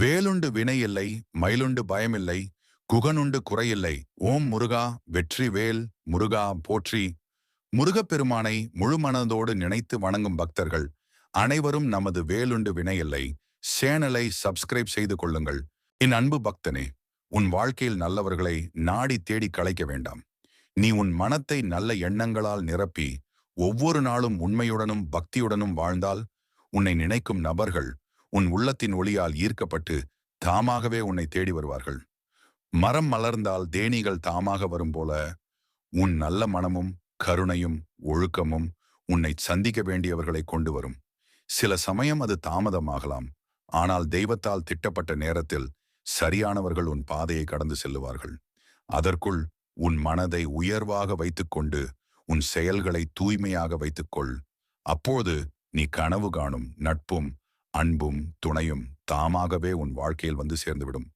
வேலுண்டு வினையில்லை, மயிலுண்டு பயமில்லை, குகனுண்டு குறையில்லை. ஓம் முருகா வெற்றி வேல் முருகா போற்றி. முருகப்பெருமானை முழு மனதோடு நினைத்து வணங்கும் பக்தர்கள் அனைவரும் நமது வேலுண்டு வினையில்லை சேனலை சப்ஸ்கிரைப் செய்து கொள்ளுங்கள். என் அன்பு பக்தனே, உன் வாழ்க்கையில் நல்லவர்களை நாடி தேடி களைக்க வேண்டாம். நீ உன் மனத்தை நல்ல எண்ணங்களால் நிரப்பி ஒவ்வொரு நாளும் உண்மையுடனும் பக்தியுடனும் வாழ்ந்தால் உன்னை நினைக்கும் நபர்கள் உன் உள்ளத்தின் ஒளியால் ஈர்க்கப்பட்டு தாமாகவே உன்னை தேடி வருவார்கள். மரம் மலர்ந்தால் தேனீகள் தாமாக வரும் போல உன் நல்ல மனமும் கருணையும் ஒழுக்கமும் உன்னை சந்திக்க வேண்டியவர்களை கொண்டு வரும். சில சமயம் அது தாமதமாகலாம், ஆனால் தெய்வத்தால் திட்டப்பட்ட நேரத்தில் சரியானவர்கள் உன் பாதையை கடந்து செல்லுவார்கள். அதற்குள் உன் மனதை உயர்வாக வைத்துக்கொண்டு உன் செயல்களை தூய்மையாக வைத்துக்கொள். அப்போது நீ கனவு காணும் நட்பும் அன்பும் துணையும் தாமாகவே உன் வாழ்க்கையில் வந்து சேர்ந்துவிடும்.